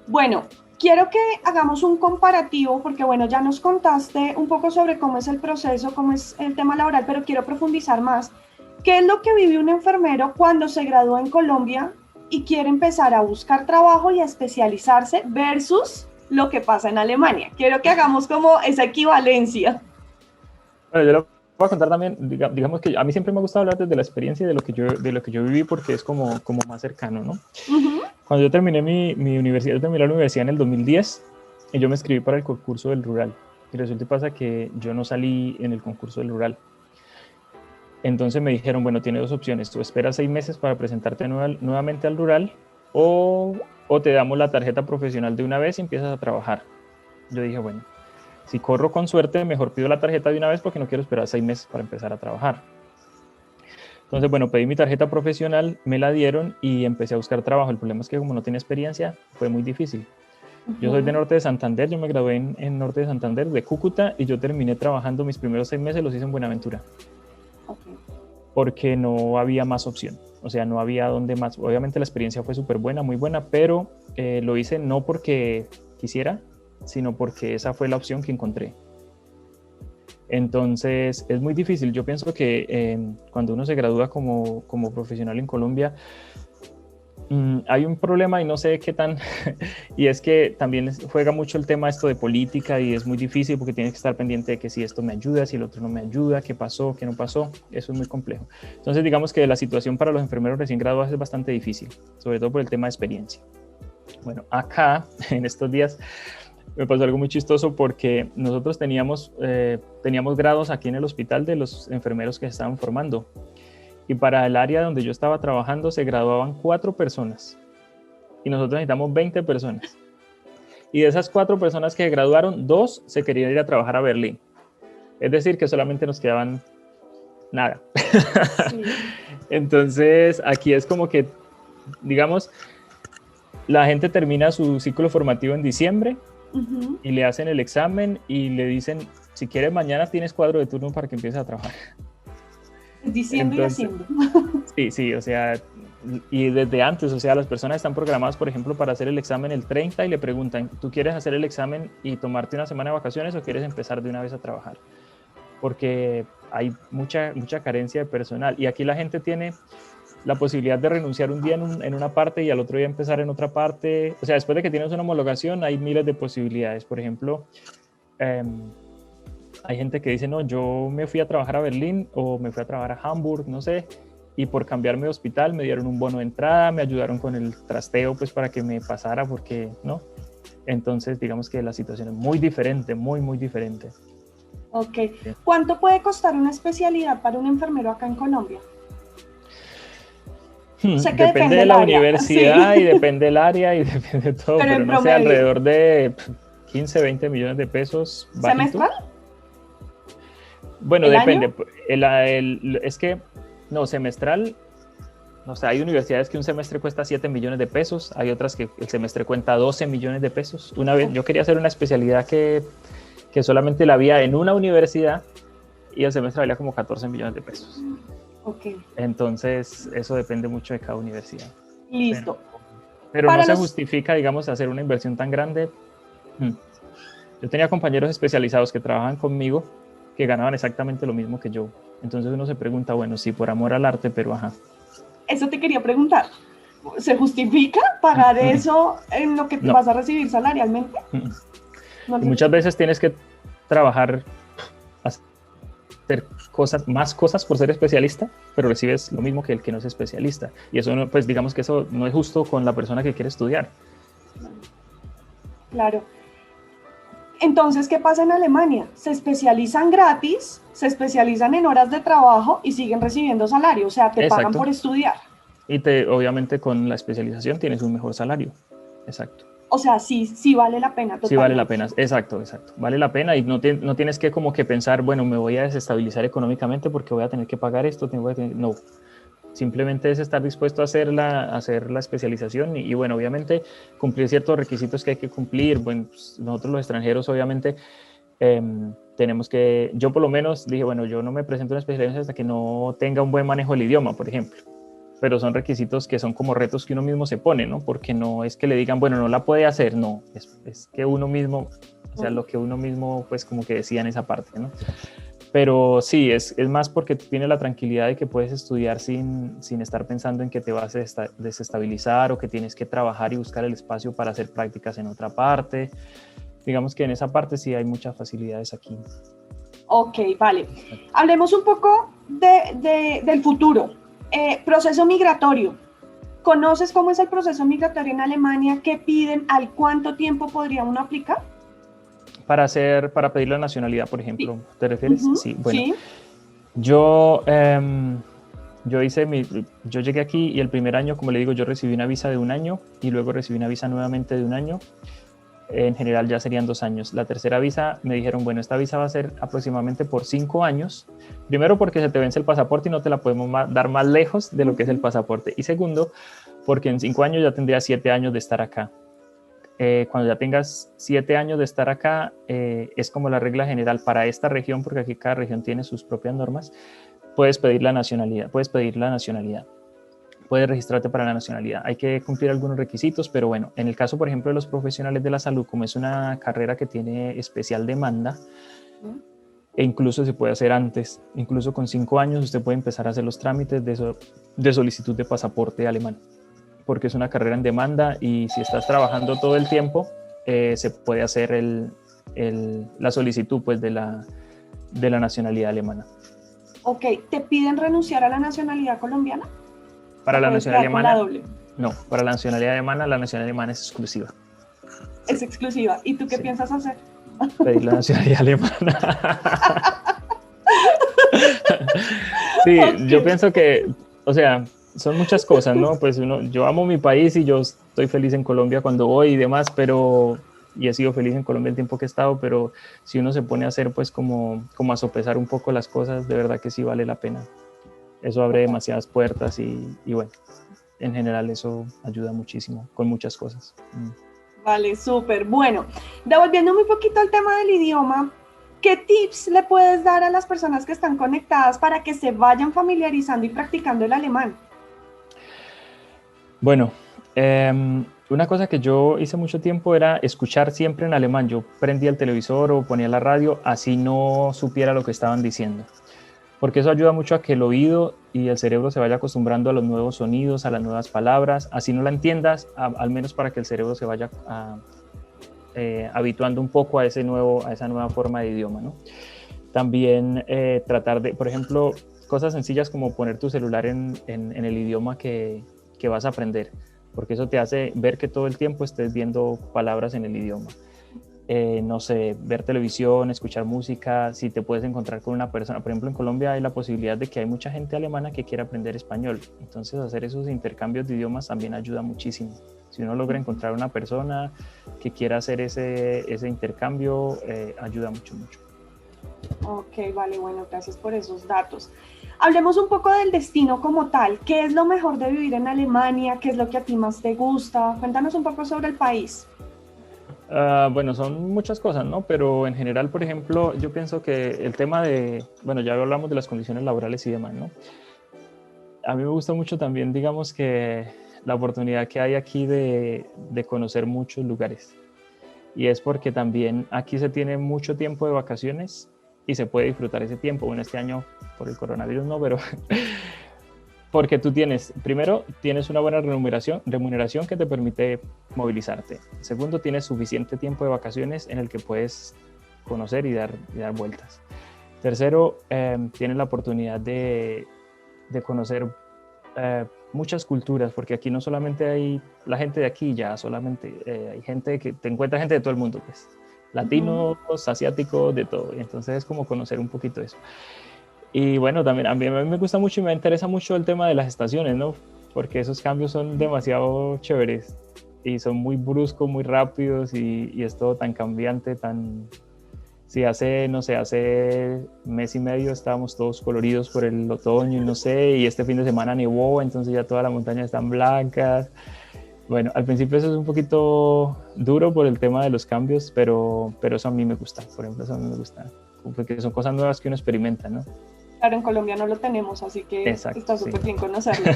Bueno, quiero que hagamos un comparativo porque, bueno, ya nos contaste un poco sobre cómo es el proceso, cómo es el tema laboral, pero quiero profundizar más. ¿Qué es lo que vive un enfermero cuando se gradúa en Colombia y quiere empezar a buscar trabajo y a especializarse versus lo que pasa en Alemania? Quiero que hagamos como esa equivalencia. Bueno, yo lo voy a contar también, digamos que a mí siempre me ha gustado hablar desde la experiencia y de lo que yo viví porque es como más cercano, ¿no? Ujú. Cuando yo terminé mi universidad, yo terminé la universidad en el 2010 y yo me inscribí para el concurso del rural. Y resulta y pasa que yo no salí en el concurso del rural. Entonces me dijeron, bueno, tiene dos opciones, tú esperas 6 meses para presentarte nuevamente al rural o te damos la tarjeta profesional de una vez y empiezas a trabajar. Yo dije, bueno, si corro con suerte, mejor pido la tarjeta de una vez porque no quiero esperar 6 meses para empezar a trabajar. Entonces, bueno, pedí mi tarjeta profesional, me la dieron y empecé a buscar trabajo. El problema es que como no tenía experiencia, fue muy difícil. Yo soy de Ujú. Norte de Santander, yo me gradué en Norte de Santander, de Cúcuta, y yo terminé trabajando mis primeros 6 meses, los hice en Buenaventura, Ok. porque no había más opción. O sea, no había donde más. Obviamente la experiencia fue súper buena, muy buena, pero lo hice no porque quisiera, sino porque esa fue la opción que encontré. Entonces es muy difícil. Yo pienso que cuando uno se gradúa como profesional en Colombia, hay un problema y no sé qué tan, y es que también juega mucho el tema esto de política y es muy difícil porque tienes que estar pendiente de que si esto me ayuda, si el otro no me ayuda, qué pasó, qué no pasó, eso es muy complejo. Entonces digamos que la situación para los enfermeros recién graduados es bastante difícil, sobre todo por el tema de experiencia. Bueno, acá en estos días me pasó algo muy chistoso porque nosotros teníamos grados aquí en el hospital de los enfermeros que se estaban formando. Y para el área donde yo estaba trabajando se graduaban 4 personas y nosotros necesitamos 20 personas. Y de esas 4 personas que se graduaron, 2 se querían ir a trabajar a Berlín. Es decir, que solamente nos quedaban nada. Sí. Entonces, aquí es como que, digamos, la gente termina su ciclo formativo en diciembre Ujú. y le hacen el examen y le dicen, si quieres mañana tienes cuadro de turno para que empieces a trabajar. Diciendo y Entonces, haciendo. sí, sí, o sea, y desde antes, o sea, las personas están programadas, por ejemplo, para hacer el examen el 30 y le preguntan, ¿tú quieres hacer el examen y tomarte una semana de vacaciones o quieres empezar de una vez a trabajar? Porque hay mucha carencia de personal y aquí la gente tiene la posibilidad de renunciar un día en una parte y al otro día empezar en otra parte. O sea, después de que tienes una homologación hay miles de posibilidades. Por ejemplo, eh, hay gente que dice, no, yo me fui a trabajar a Berlín o me fui a trabajar a Hamburg, no sé, y por cambiarme de hospital me dieron un bono de entrada, me ayudaron con el trasteo pues para que me pasara porque, ¿no? Entonces, digamos que la situación es muy diferente, muy, muy diferente. Ok. Sí. ¿Cuánto puede costar una especialidad para un enfermero acá en Colombia? Sé que Depende depende de del la área, sí, universidad y depende del área y depende de todo, pero pero en no sé, promedio. alrededor de 15, 20 millones de pesos bajito. ¿Semestral? Bueno, ¿El año? depende. Es que, no, semestral. O sea, hay universidades que un semestre cuesta 7 millones de pesos, hay otras que el semestre cuesta 12 millones de pesos. Una vez Uf, yo quería hacer una especialidad que solamente la había en una universidad y el semestre valía como 14 millones de pesos. ok. Entonces, eso depende mucho de cada universidad. pero, Listo. pero no Para se los, justifica, digamos, hacer una inversión tan grande. Mm. Yo tenía compañeros especializados que trabajaban conmigo que ganaban exactamente lo mismo que yo. Entonces uno se pregunta, bueno, sí, por amor al arte, pero ajá. eso te quería preguntar. ¿Se justifica pagar eso en lo que No. vas a recibir salarialmente? ¿No Y se muchas justifica? veces tienes que trabajar, hacer cosas, más cosas por ser especialista, pero recibes lo mismo que el que no es especialista. Y eso, no, pues digamos que eso no es justo con la persona que quiere estudiar. Claro. Entonces, ¿qué pasa en Alemania? Se especializan gratis, se especializan en horas de trabajo y siguen recibiendo salario, o sea, te pagan Exacto. por estudiar. Y obviamente con la especialización tienes un mejor salario. Exacto. O sea, sí, sí vale la pena Sí vale la totalmente. pena, exacto, exacto. Vale la pena y no tienes que como que pensar, bueno, me voy a desestabilizar económicamente porque voy a tener que pagar esto, no. Simplemente es estar dispuesto a hacer la especialización y bueno, obviamente cumplir ciertos requisitos que hay que cumplir. Bueno, pues nosotros los extranjeros obviamente tenemos que, yo por lo menos dije, bueno, yo no me presento a una especialización hasta que no tenga un buen manejo del idioma, por ejemplo. Pero son requisitos que son como retos que uno mismo se pone, ¿no? Porque no es que le digan, bueno, no la puede hacer, no, es que uno mismo, o sea, lo que uno mismo, pues como que decía en esa parte, ¿no? Pero sí, es más porque tú tienes la tranquilidad de que puedes estudiar sin estar pensando en que te vas a desestabilizar o que tienes que trabajar y buscar el espacio para hacer prácticas en otra parte. Digamos que en esa parte sí hay muchas facilidades aquí. Ok, vale. Hablemos un poco del futuro. Proceso migratorio. ¿Conoces cómo es el proceso migratorio en Alemania? ¿Qué piden? ¿Al cuánto tiempo podría uno aplicar? Para pedir la nacionalidad, por Sí. ejemplo, ¿te refieres? Sí, bueno, Sí. yo, yo yo llegué aquí y el primer año, como le digo, yo recibí una visa de un año y luego recibí una visa nuevamente de un año. En general ya serían 2 años. La tercera visa me dijeron, bueno, esta visa va a ser aproximadamente por 5 años. Primero porque se te vence el pasaporte y no te la podemos dar más lejos de lo que es el pasaporte. Y segundo, porque en 5 años ya tendría 7 años de estar acá. Cuando ya tengas 7 años de estar acá, es como la regla general para esta región, porque aquí cada región tiene sus propias normas, puedes pedir la nacionalidad, puedes registrarte para la nacionalidad. Hay que cumplir algunos requisitos, pero bueno, en el caso, por ejemplo, de los profesionales de la salud, como es una carrera que tiene especial demanda, e incluso se puede hacer antes, incluso con 5 años usted puede empezar a hacer los trámites de solicitud de pasaporte alemán, porque es una carrera en demanda y si estás trabajando todo el tiempo, se puede hacer la solicitud pues, de la nacionalidad alemana. Ok, ¿te piden renunciar a la nacionalidad colombiana? Para ¿O la puedes nacionalidad quedar con la alemana, doble? no, para la nacionalidad alemana es exclusiva. Es exclusiva. ¿Y tú qué Sí, piensas hacer? pedir la nacionalidad alemana. Sí, Ok, yo pienso que, o sea, son muchas cosas, ¿no? Pues yo amo mi país y yo estoy feliz en Colombia cuando voy y demás, y he sido feliz en Colombia el tiempo que he estado, pero si uno se pone a hacer pues como a sopesar un poco las cosas, de verdad que sí vale la pena. Eso abre total. demasiadas puertas y bueno, en general eso ayuda muchísimo con muchas cosas. Vale, súper. Bueno, devolviéndome un poquito al tema del idioma, ¿qué tips le puedes dar a las personas que están conectadas para que se vayan familiarizando y practicando el alemán? Bueno, una cosa que yo hice mucho tiempo era escuchar siempre en alemán. Yo prendía el televisor o ponía la radio, así no supiera lo que estaban diciendo. Porque eso ayuda mucho a que el oído y el cerebro se vaya acostumbrando a los nuevos sonidos, a las nuevas palabras. Así no la entiendas, al menos para que el cerebro se vaya habituando un poco a esa nueva forma de idioma, ¿no? También tratar de, por ejemplo, cosas sencillas como poner tu celular en el idioma que vas a aprender, porque eso te hace ver que todo el tiempo estés viendo palabras en el idioma. No sé, ver televisión, escuchar música, si te puedes encontrar con una persona. Por ejemplo, en Colombia hay la posibilidad de que hay mucha gente alemana que quiere aprender español. Entonces, hacer esos intercambios de idiomas también ayuda muchísimo. Si uno logra encontrar una persona que quiera hacer ese intercambio, ayuda mucho, mucho. Ok, vale, bueno, gracias por esos datos. Hablemos un poco del destino como tal. ¿Qué es lo mejor de vivir en Alemania? ¿Qué es lo que a ti más te gusta? Cuéntanos un poco sobre el país. Bueno, son muchas cosas, ¿no? Pero en general, por ejemplo, yo pienso que el tema bueno, ya hablamos de las condiciones laborales y demás, ¿no? A mí me gusta mucho también, digamos que la oportunidad que hay aquí de conocer muchos lugares. Y es porque también aquí se tiene mucho tiempo de vacaciones y se puede disfrutar ese tiempo. Bueno, este año por el coronavirus no, pero porque tú primero, tienes una buena remuneración que te permite movilizarte. Segundo, tienes suficiente tiempo de vacaciones en el que puedes conocer y dar vueltas. Tercero, tienes la oportunidad de conocer muchas culturas, porque aquí no solamente hay la gente de aquí, ya solamente hay gente que te encuentra gente de todo el mundo, pues latinos, asiáticos, de todo. Y entonces es como conocer un poquito eso. Y bueno, también a mí me gusta mucho y me interesa mucho el tema de las estaciones, ¿no? Porque esos cambios son demasiado chéveres y son muy bruscos, muy rápidos y es todo tan cambiante, tan... Sí, no sé, hace mes y medio estábamos todos coloridos por el otoño y no sé, y este fin de semana nevó, entonces ya todas las montañas están blancas. Bueno, al principio eso es un poquito duro por el tema de los cambios, pero eso a mí me gusta, por ejemplo, eso a mí me gusta, porque son cosas nuevas que uno experimenta, ¿no? Claro, en Colombia no lo tenemos, así que Exacto, está súper sí. bien conocerlo.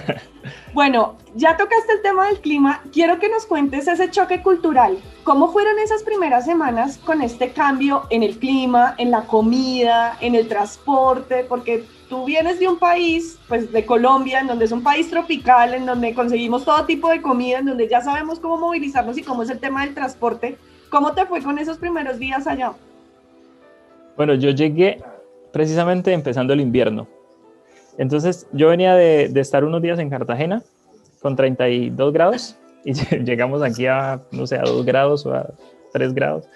Bueno, ya tocaste el tema del clima. Quiero que nos cuentes ese choque cultural. ¿Cómo fueron esas primeras semanas con este cambio en el clima, en la comida, en el transporte? Porque tú vienes de un país, pues de Colombia, en donde es un país tropical, en donde conseguimos todo tipo de comida, en donde ya sabemos cómo movilizarnos y cómo es el tema del transporte. ¿Cómo te fue con esos primeros días allá? Bueno, yo llegué precisamente empezando el invierno. Entonces yo venía de estar unos días en Cartagena con 32 grados y llegamos aquí a, no sé, a 2 grados o a 3 grados.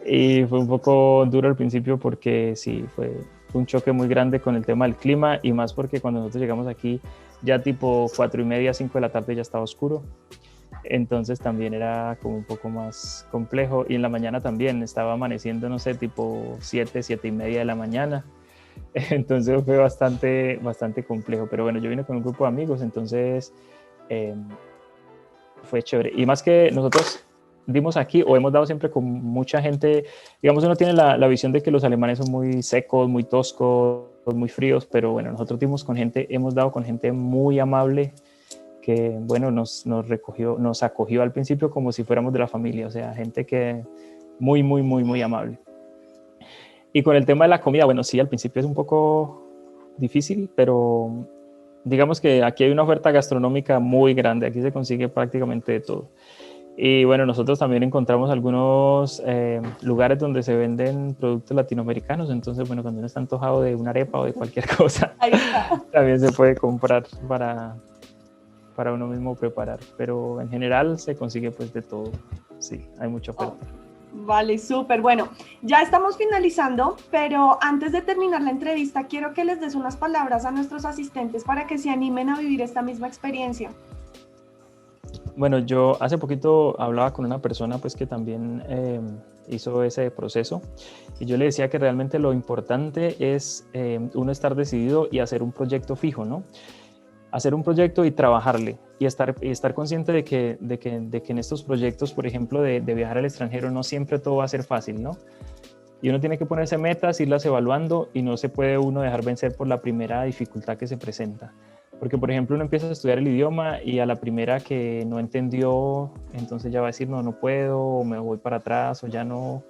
Y fue un poco duro al principio porque sí, fue un choque muy grande con el tema del clima y más porque cuando nosotros llegamos aquí ya tipo 4:30, 5 de la tarde ya estaba oscuro. Entonces también era como un poco más complejo y en la mañana también estaba amaneciendo, no sé, tipo 7:30 de la mañana. Entonces fue bastante complejo, pero bueno, yo vine con un grupo de amigos, entonces eh, fue chévere. Y más que nosotros dimos aquí o hemos dado siempre con mucha gente, digamos, uno tiene la visión de que los alemanes son muy secos, muy toscos, muy fríos, pero bueno, nosotros hemos dado con gente muy amable que, bueno, nos acogió al principio como si fuéramos de la familia, o sea, gente que muy amable. Y con el tema de la comida, bueno, sí, al principio es un poco difícil, pero digamos que aquí hay una oferta gastronómica muy grande, aquí se consigue prácticamente de todo. Y bueno, nosotros también encontramos algunos lugares donde se venden productos latinoamericanos, entonces bueno, cuando uno está antojado de una arepa o de cualquier cosa, Ahí está. también se puede comprar para uno mismo preparar, pero en general se consigue pues de todo, sí, hay mucha oferta. Oh. Vale, súper. Bueno, ya estamos finalizando, pero antes de terminar la entrevista, quiero que les des unas palabras a nuestros asistentes para que se animen a vivir esta misma experiencia. Bueno, yo hace poquito hablaba con una persona pues que también hizo ese proceso y yo le decía que realmente lo importante es uno estar decidido y hacer un proyecto fijo, ¿no? Hacer un proyecto y trabajarle y estar consciente de que en estos proyectos, por ejemplo, de viajar al extranjero, no siempre todo va a ser fácil, ¿no? Y uno tiene que ponerse metas, irlas evaluando y no se puede uno dejar vencer por la primera dificultad que se presenta. Porque, por ejemplo, uno empieza a estudiar el idioma y a la primera que no entendió, entonces ya va a decir, no puedo, o me voy para atrás, o ya no.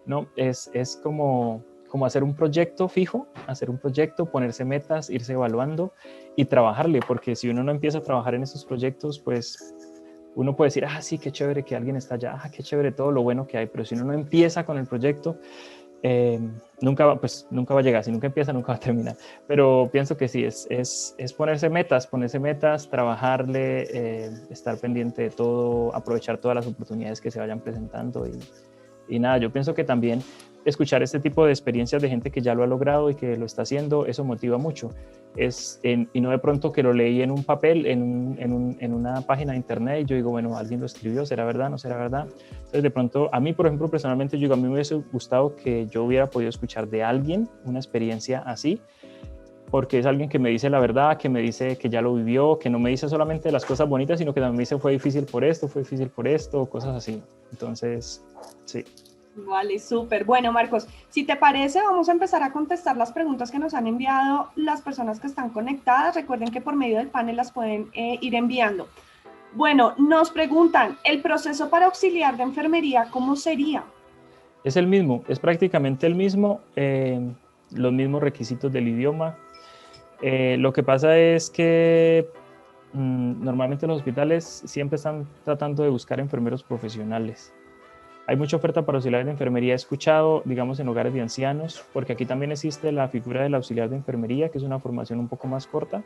No, es como hacer un proyecto fijo, hacer un proyecto, ponerse metas, irse evaluando y trabajarle, porque si uno no empieza a trabajar en esos proyectos, pues uno puede decir, sí, qué chévere que alguien está allá, qué chévere todo lo bueno que hay, pero si uno no empieza con el proyecto, nunca va a llegar, si nunca empieza, nunca va a terminar. Pero pienso que sí, es ponerse metas, trabajarle, estar pendiente de todo, aprovechar todas las oportunidades que se vayan presentando y nada, yo pienso que también escuchar este tipo de experiencias de gente que ya lo ha logrado y que lo está haciendo, eso motiva mucho. Y no de pronto que lo leí en un papel, en una página de internet y yo digo, bueno, alguien lo escribió, ¿será verdad? ¿No será verdad? Entonces de pronto, a mí por ejemplo, personalmente, yo digo, a mí me hubiese gustado que yo hubiera podido escuchar de alguien una experiencia así, porque es alguien que me dice la verdad, que me dice que ya lo vivió, que no me dice solamente las cosas bonitas, sino que también me dice fue difícil por esto, cosas así. Entonces, sí. Vale, súper. Bueno, Marcos, si te parece, vamos a empezar a contestar las preguntas que nos han enviado las personas que están conectadas. Recuerden que por medio del panel las pueden ir enviando. Bueno, nos preguntan, ¿el proceso para auxiliar de enfermería cómo sería? Es el mismo, es prácticamente el mismo, los mismos requisitos del idioma. Lo que pasa es que normalmente los hospitales siempre están tratando de buscar enfermeros profesionales. Hay mucha oferta para auxiliares de enfermería, he escuchado, digamos, en hogares de ancianos, porque aquí también existe la figura del auxiliar de enfermería, que es una formación un poco más corta,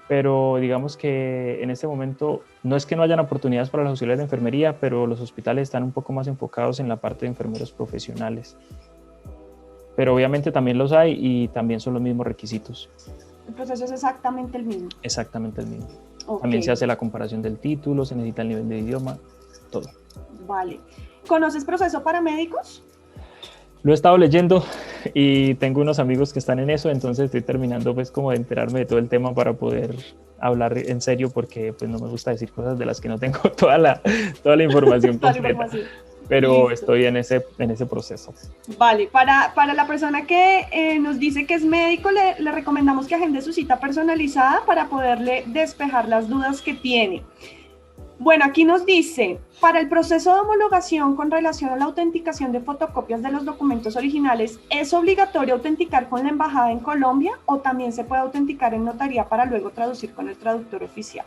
pero digamos que en este momento no es que no hayan oportunidades para los auxiliares de enfermería, pero los hospitales están un poco más enfocados en la parte de enfermeros profesionales. Pero obviamente también los hay y también son los mismos requisitos. El proceso es exactamente el mismo. Exactamente el mismo. Okay. También se hace la comparación del título, se necesita el nivel de idioma, todo. Vale. ¿Conoces proceso para médicos? Lo he estado leyendo y tengo unos amigos que están en eso, entonces estoy terminando pues como de enterarme de todo el tema para poder hablar en serio, porque pues no me gusta decir cosas de las que no tengo toda la información completa. Pero listo, estoy en ese proceso. Vale, para la persona que nos dice que es médico, le recomendamos que agende su cita personalizada para poderle despejar las dudas que tiene. Bueno, aquí nos dice, para el proceso de homologación con relación a la autenticación de fotocopias de los documentos originales, ¿es obligatorio autenticar con la embajada en Colombia o también se puede autenticar en notaría para luego traducir con el traductor oficial?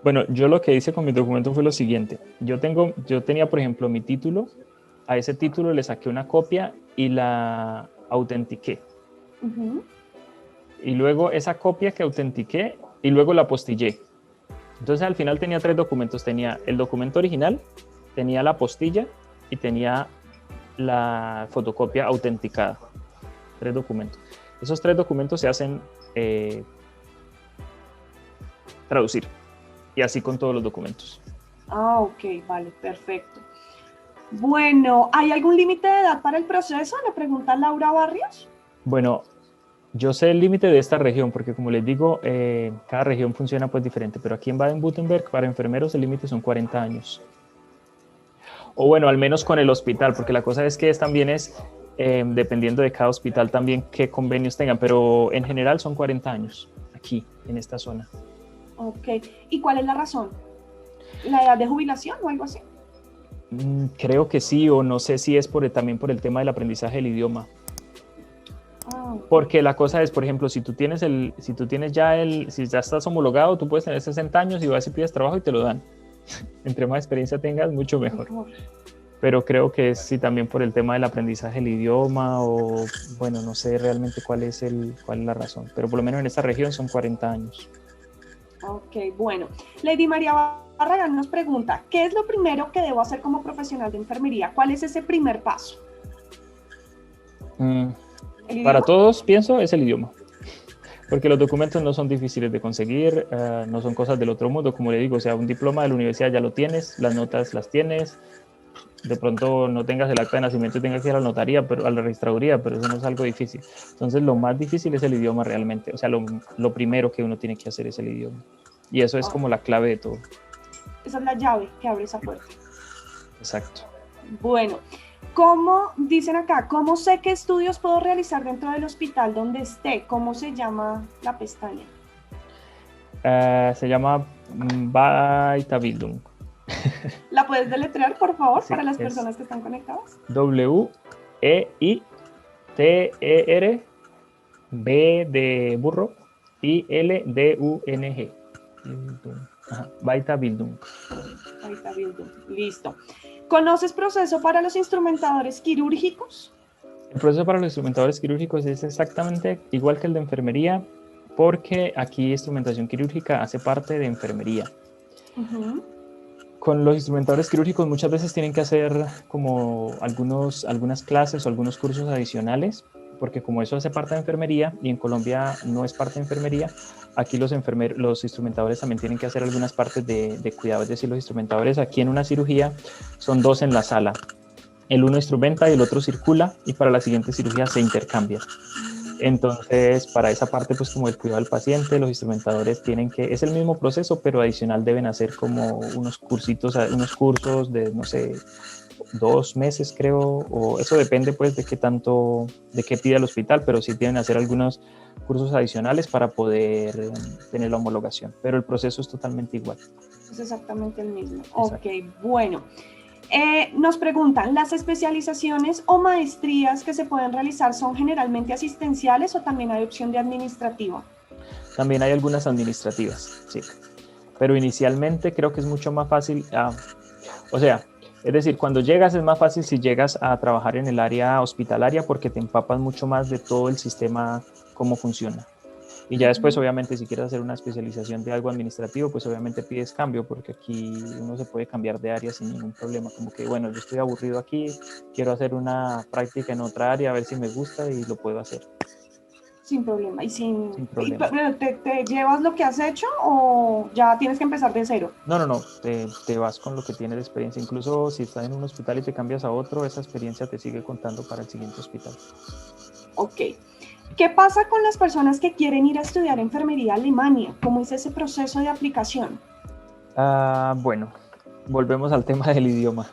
Bueno, yo lo que hice con mi documento fue lo siguiente. Yo tenía, por ejemplo, mi título. A ese título le saqué una copia y la autentiqué. Y luego esa copia que autentiqué y luego la apostillé. Entonces al final tenía 3 documentos. Tenía el documento original, tenía la apostilla y tenía la fotocopia autenticada. 3 documentos. Esos 3 documentos se hacen traducir. Y así con todos los documentos. Ah, ok, vale, perfecto. Bueno, ¿hay algún límite de edad para el proceso? Le pregunta Laura Barrios. Bueno, yo sé el límite de esta región, porque como les digo, cada región funciona pues diferente, pero aquí en Baden-Württemberg para enfermeros el límite son 40 años. O bueno, al menos con el hospital, porque la cosa es que también es dependiendo de cada hospital también qué convenios tengan, pero en general son 40 años aquí, en esta zona. Ok, ¿y cuál es la razón? ¿La edad de jubilación o algo así? Creo que sí, o no sé si es también por el tema del aprendizaje del idioma. Porque la cosa es, por ejemplo, si ya estás homologado, tú puedes tener 60 años y vas y pides trabajo y te lo dan. Entre más experiencia tengas, mucho mejor. Pero creo que es sí también por el tema del aprendizaje del idioma o, bueno, no sé realmente cuál es la razón. Pero por lo menos en esta región son 40 años. Ok, bueno. Lady María Barragán nos pregunta, ¿qué es lo primero que debo hacer como profesional de enfermería? ¿Cuál es ese primer paso? Para todos, pienso, es el idioma. Porque los documentos no son difíciles de conseguir, no son cosas del otro mundo, como le digo, o sea, un diploma de la universidad ya lo tienes, las notas las tienes, de pronto no tengas el acta de nacimiento y tengas que ir a la notaría, a la registraduría, pero eso no es algo difícil. Entonces, lo más difícil es el idioma realmente, o sea, lo primero que uno tiene que hacer es el idioma. Y eso es como la clave de todo. Esa es la llave que abre esa puerta. Exacto. Bueno, ¿cómo, dicen acá, cómo sé qué estudios puedo realizar dentro del hospital donde esté? ¿Cómo se llama la pestaña? Se llama Weiterbildung. ¿La puedes deletrear, por favor, sí, para las personas que están conectadas? W-E-I-T-E-R B de burro y L-D-U-N-G. Weiterbildung. Weiterbildung, listo. ¿Conoces proceso para los instrumentadores quirúrgicos? El proceso para los instrumentadores quirúrgicos es exactamente igual que el de enfermería, porque aquí instrumentación quirúrgica hace parte de enfermería. Con los instrumentadores quirúrgicos muchas veces tienen que hacer como algunas clases o algunos cursos adicionales, porque como eso hace parte de enfermería y en Colombia no es parte de enfermería, aquí los instrumentadores también tienen que hacer algunas partes de cuidado. Es decir, los instrumentadores aquí en una cirugía son 2 en la sala. El uno instrumenta y el otro circula, y para la siguiente cirugía se intercambian. Entonces, para esa parte, pues como el cuidado del paciente, los instrumentadores es el mismo proceso, pero adicional deben hacer como unos cursos de, no sé, 2 meses, creo, o eso depende pues de qué pide el hospital, pero sí tienen que hacer algunos cursos adicionales para poder tener la homologación, pero el proceso es totalmente igual. Es exactamente el mismo. Exacto. Ok, bueno. Nos preguntan, ¿las especializaciones o maestrías que se pueden realizar son generalmente asistenciales o también hay opción de administrativa? También hay algunas administrativas, sí, pero inicialmente creo que es mucho más fácil, o sea, es decir, cuando llegas es más fácil si llegas a trabajar en el área hospitalaria porque te empapas mucho más de todo el sistema, cómo funciona. Y ya después, obviamente, si quieres hacer una especialización de algo administrativo, pues obviamente pides cambio, porque aquí uno se puede cambiar de área sin ningún problema. Como que, bueno, yo estoy aburrido aquí, quiero hacer una práctica en otra área, a ver si me gusta y lo puedo hacer. Sin problema. Sin problema. ¿Te llevas lo que has hecho o ya tienes que empezar de cero? No, te vas con lo que tienes de experiencia. Incluso si estás en un hospital y te cambias a otro, esa experiencia te sigue contando para el siguiente hospital. Ok. ¿Qué pasa con las personas que quieren ir a estudiar enfermería a Alemania? ¿Cómo es ese proceso de aplicación? Bueno, volvemos al tema del idioma.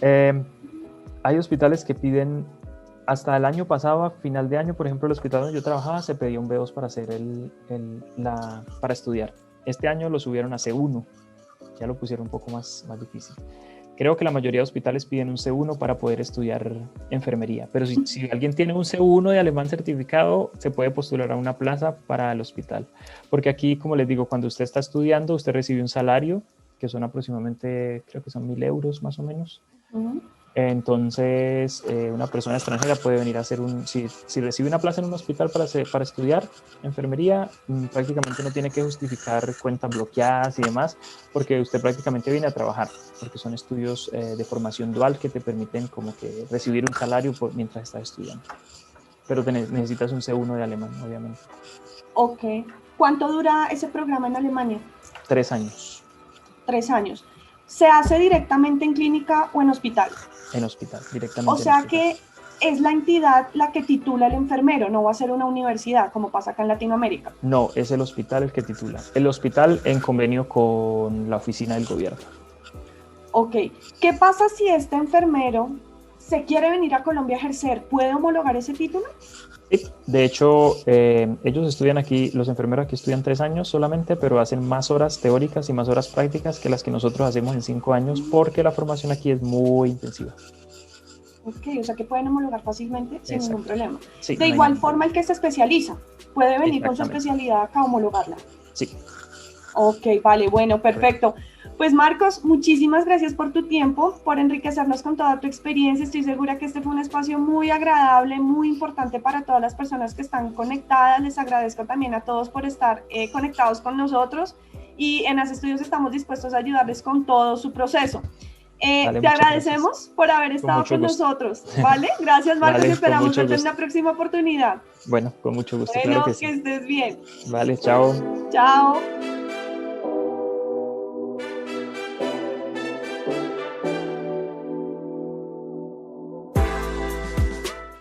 Hay hospitales que piden, hasta el año pasado, a final de año, por ejemplo, el hospital donde yo trabajaba se pedía un B2 para hacer para estudiar. Este año lo subieron a C1, ya lo pusieron un poco más difícil. Creo que la mayoría de hospitales piden un C1 para poder estudiar enfermería, pero si alguien tiene un C1 de alemán certificado, se puede postular a una plaza para el hospital. Porque aquí, como les digo, cuando usted está estudiando, usted recibe un salario, que son aproximadamente, creo que son 1.000 euros más o menos. Entonces, una persona extranjera puede venir a hacer si recibe una plaza en un hospital para estudiar enfermería, prácticamente no tiene que justificar cuentas bloqueadas y demás, porque usted prácticamente viene a trabajar, porque son estudios de formación dual que te permiten como que recibir un salario mientras estás estudiando. Pero necesitas un C1 de alemán, obviamente. Ok. ¿Cuánto dura ese programa en Alemania? 3 años. 3 años. ¿Se hace directamente en clínica o en hospital? En hospital, directamente. O sea que es la entidad la que titula al enfermero, no va a ser una universidad como pasa acá en Latinoamérica. No, es el hospital el que titula. El hospital en convenio con la oficina del gobierno. Ok. ¿Qué pasa si este enfermero se quiere venir a Colombia a ejercer? ¿Puede homologar ese título? Sí, de hecho, ellos estudian aquí, los enfermeros aquí estudian 3 años solamente, pero hacen más horas teóricas y más horas prácticas que las que nosotros hacemos en 5 años, porque la formación aquí es muy intensiva. Ok, o sea que pueden homologar fácilmente sin ningún problema. Sí, de igual forma, el que se especializa puede venir con su especialidad acá a homologarla. Sí. Ok, vale, bueno, perfecto. Pues Marcos, muchísimas gracias por tu tiempo, por enriquecernos con toda tu experiencia. Estoy segura que este fue un espacio muy agradable, muy importante para todas las personas que están conectadas. Les agradezco también a todos por estar conectados con nosotros y en As Estudios estamos dispuestos a ayudarles con todo su proceso. Vale, te agradecemos gracias por haber estado con nosotros, ¿vale? Gracias, Marcos, vale, y esperamos verte en una próxima oportunidad. Bueno, con mucho gusto. Bueno, claro que sí. Que estés bien. Vale, chao. Chao.